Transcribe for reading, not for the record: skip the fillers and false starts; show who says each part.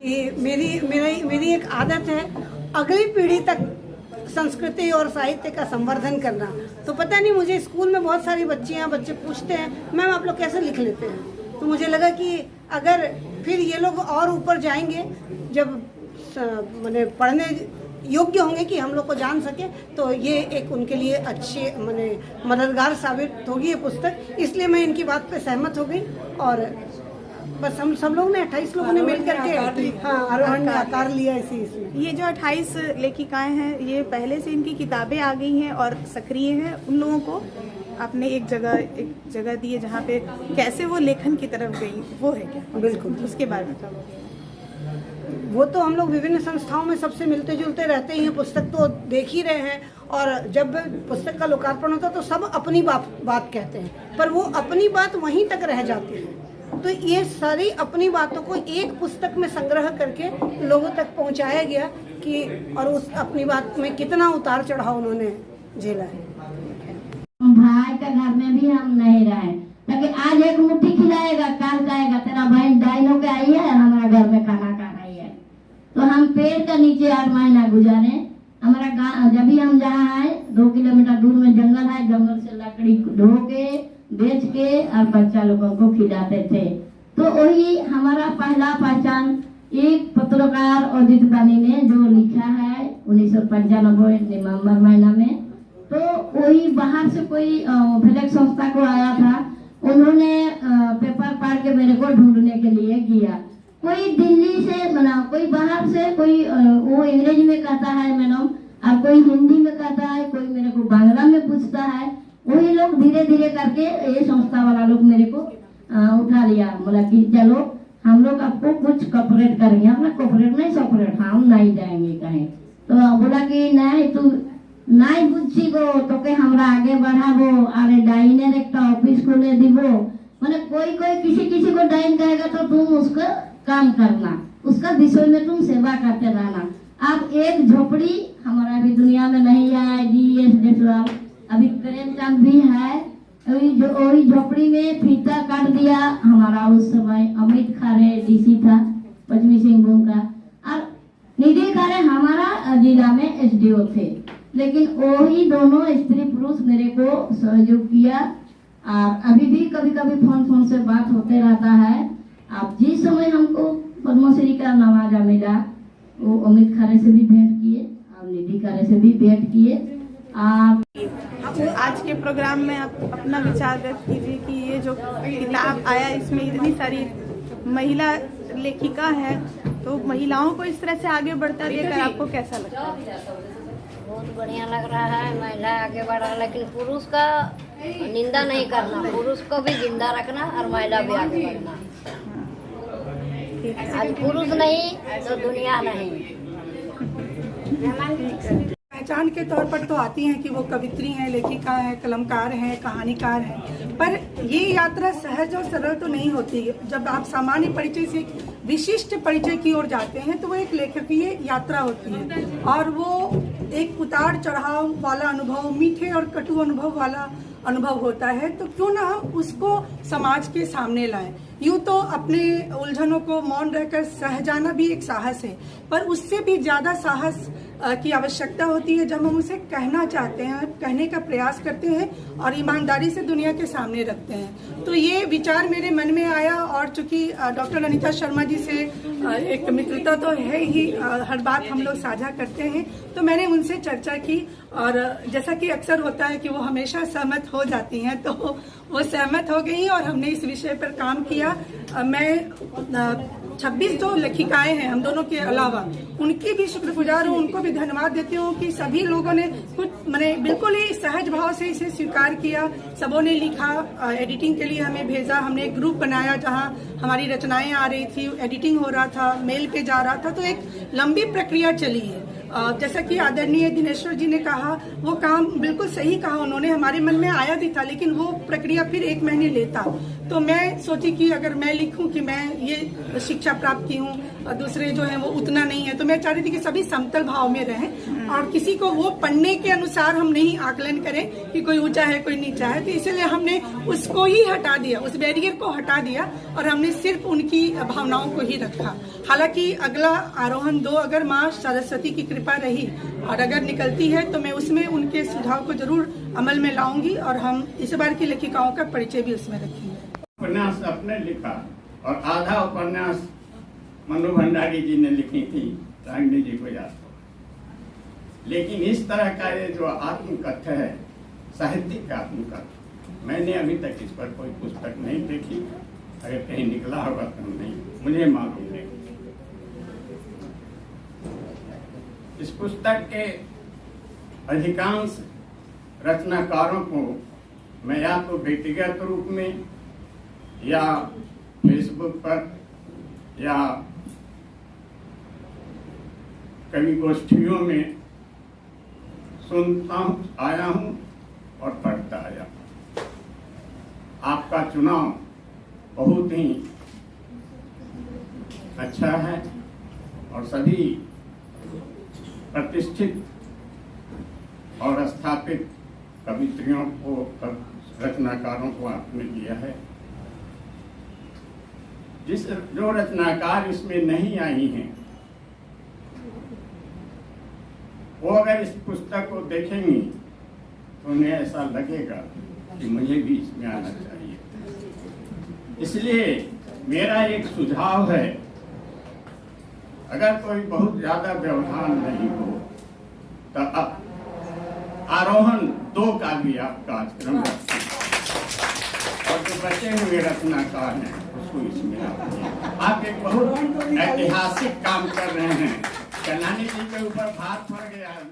Speaker 1: ये मेरी एक आदत है अगली पीढ़ी तक संस्कृति और साहित्य का संवर्धन करना। तो पता नहीं, मुझे स्कूल में बहुत सारी बच्चे पूछते हैं मैम आप लोग कैसे लिख लेते हैं। तो मुझे लगा कि अगर फिर ये लोग और ऊपर जाएंगे, जब मैंने पढ़ने योग्य होंगे कि हम लोग को जान सके, तो ये एक उनके लिए अच्छी मददगार साबित होगी ये पुस्तक। इसलिए मैं इनकी बात पे सहमत हो गई और बस हम सब लोग ने 28 लोगों ने मिल करके आरोहण ने आकार लिया इसी इसमें।
Speaker 2: ये जो 28 लेखिकाएं हैं, ये पहले से इनकी किताबें आ गई हैं और सक्रिय हैं। उन लोगों को आपने एक जगह दी है जहाँ पे कैसे वो लेखन की तरफ गई, वो है क्या?
Speaker 1: बिल्कुल,
Speaker 2: उसके बारे में
Speaker 1: वो तो हम लोग विभिन्न संस्थाओं में सबसे मिलते जुलते रहते ही हैं, पुस्तक तो देख ही रहे हैं। और जब पुस्तक का लोकार्पण होता है तो सब अपनी बात कहते हैं, पर वो अपनी बात वहीं तक रह जाती है। तो ये सारी अपनी बातों को एक पुस्तक में संग्रह करके लोगों तक पहुंचाया गया कि और उस अपनी बात में कितना उतार चढ़ाव उन्होंने झेला है।
Speaker 3: भाई का घर में भी हम नहीं रहे, ताकि आज एक मुट्ठी खिलाएगा, काल जाएगा तेरा बहन डाइन होके आई है हमारा घर में खाना खा रही है। तो हम पेड़ के नीचे 8 महीना गुजारे। हमारा गाँव जब भी हम जहाँ आए 2 किलोमीटर दूर में जंगल है, जंगल से लकड़ी ढो के बेच के और बच्चा लोगों को खिलाते थे। तो वही हमारा पहला पहचान एक पत्रकार अजित बानी ने जो लिखा है 1995 नवंबर महीना में। तो वही बाहर से कोई फ्लैग संस्था को आया था, उन्होंने पेपर पढ़ के मेरे को ढूंढने के लिए किया। कोई दिल्ली से बना, कोई बाहर से, कोई वो अंग्रेजी में कहता है मैडम, और कोई हिंदी में कहता है, कोई मेरे को बांग्ला में पूछता है। वही लोग धीरे धीरे करके ये संस्था वाला लोग मेरे को उठा लिया, बोला कि चलो हम लोग आपको कुछ कॉपरेट करेंगे। हमने कॉपरेट नहीं सेपरेट, हम नहीं जाएंगे कहीं। तो बोला कि नहीं तू नहीं बुझी गो तो के हमरा आगे बढ़ाबो, अरे डाइनर एक ऑफिस खोले दीबो। मैंने कोई किसी को डाइन कहेगा तो तुम उसका काम करना, उसका विषय में तुम सेवा करते रहना। अब एक झोपड़ी हमारा भी दुनिया में नहीं है, GS देशवाल अभी प्रेमचंद भी है, वही झोपड़ी में फीता काट दिया हमारा। उस समय अमित खारे DC था पश्चिमी सिंहभूम का, और निधि खारे हमारा जिला में SDO थे। लेकिन वही दोनों स्त्री पुरुष मेरे को सहयोग किया। और अभी भी कभी कभी फोन से बात होते रहता है। अब जिस समय हमको पद्मश्री का नवाजा मिला, वो अमित खारे से भी भेंट किए और निधि खारे से भी भेंट किए।
Speaker 2: आज के प्रोग्राम में आप अपना विचार व्यक्त कीजिए कि ये जो किताब आया इसमें इतनी सारी महिला लेखिका है, तो महिलाओं को इस तरह से आगे बढ़ता देखकर आपको कैसा लगता है?
Speaker 4: बहुत बढ़िया लग रहा है, महिला आगे बढ़ रहा है, लेकिन पुरुष का निंदा नहीं करना, पुरुष को भी जिंदा रखना और महिला भी आगे बढ़ना। आज पुरुष नहीं तो दुनिया नहीं।
Speaker 5: पहचान के तौर पर तो आती हैं कि वो कवित्री हैं, लेखिका हैं, कलमकार हैं, कहानीकार हैं, पर ये यात्रा सहज और सरल तो नहीं होती। जब आप सामान्य परिचय से विशिष्ट परिचय की ओर जाते हैं तो वो एक लेखकीय यात्रा होती है और वो एक उतार चढ़ाव वाला अनुभव, मीठे और कटु अनुभव वाला अनुभव होता है। तो क्यों ना हम उसको समाज के सामने लाएं। यूँ तो अपने उलझनों को मौन रहकर सह जाना भी एक साहस है, पर उससे भी ज़्यादा साहस की आवश्यकता होती है जब हम उसे कहना चाहते हैं, कहने का प्रयास करते हैं और ईमानदारी से दुनिया के सामने रखते हैं। तो ये विचार मेरे मन में आया और चूंकि डॉक्टर अनीता शर्मा जी से एक मित्रता तो है ही, हर बात हम लोग साझा करते हैं, तो मैंने उनसे चर्चा की और जैसा कि अक्सर होता है कि वो हमेशा सहमत हो जाती हैं, तो वो सहमत हो गई और हमने इस विषय पर काम किया। मैं 26 जो लेखिकाएं हैं हम दोनों के अलावा, उनकी भी शुक्रगुजार हूँ, उनको भी धन्यवाद देती हूँ कि सभी लोगों ने कुछ मैंने बिल्कुल ही सहज भाव से इसे स्वीकार किया। सबों ने लिखा, एडिटिंग के लिए हमें भेजा, हमने एक ग्रुप बनाया जहाँ हमारी रचनाएं आ रही थी, एडिटिंग हो रहा था, मेल पे जा रहा था, तो एक लंबी प्रक्रिया चली है। जैसा कि आदरणीय दिनेश्वर जी ने कहा, वो काम बिल्कुल सही कहा उन्होंने, हमारे मन में आया भी था, लेकिन वो प्रक्रिया फिर 1 महीने लेता। तो मैं सोची कि अगर मैं लिखूं कि मैं ये शिक्षा प्राप्त की हूँ और दूसरे जो हैं वो उतना नहीं है, तो मैं चाह रही थी कि सभी समतल भाव में रहें और किसी को वो पढ़ने के अनुसार हम नहीं आकलन करें कि कोई ऊंचा है कोई नीचा है। तो इसलिए हमने उसको ही हटा दिया, उस बैरियर को हटा दिया और हमने सिर्फ उनकी भावनाओं को ही रखा। हालांकि अगला आरोहण 2 अगर माँ सरस्वती की कृपा रही और अगर निकलती है तो मैं उसमें उनके सुझाव को जरूर अमल में लाऊंगी और हम इस बार की लेखिकाओं का परिचय भी उसमें रखेंगे।
Speaker 6: उपन्यास अपने लिखा और आधा उपन्यास मनु भंडारी जी ने लिखी थी, रागिनी जी को याद हो। लेकिन इस तरह का ये जो आत्मकथ्य है, साहित्यिक आत्मकथ्य, मैंने अभी तक इस पर कोई पुस्तक नहीं देखी। अगर कहीं निकला होगा तो नहीं, मुझे मालूम नहीं। इस पुस्तक के अधिकांश रचनाकारों को मैं या तो व्यक्तिगत रूप में या फेसबुक पर या कवि गोष्ठियों में सुनता आया हूँ और पढ़ता आया। आपका चुनाव बहुत ही अच्छा है और सभी प्रतिष्ठित और स्थापित कवित्रियों को, रचनाकारों को आपने लिया है। जो रचनाकार इसमें नहीं आई हैं, वो अगर इस पुस्तक को देखेंगी तो उन्हें ऐसा लगेगा कि मुझे भी इसमें आना चाहिए। इसलिए मेरा एक सुझाव है, अगर कोई बहुत ज्यादा व्यवधान नहीं हो तो अब आरोहण 2 का भी आप कार्यक्रम रखें और जो बचे हुए रचनाकार हैं उसको इसमें आप एक बहुत ऐतिहासिक काम कर रहे हैं। कल्याणी जी के ऊपर भार पड़ गया है।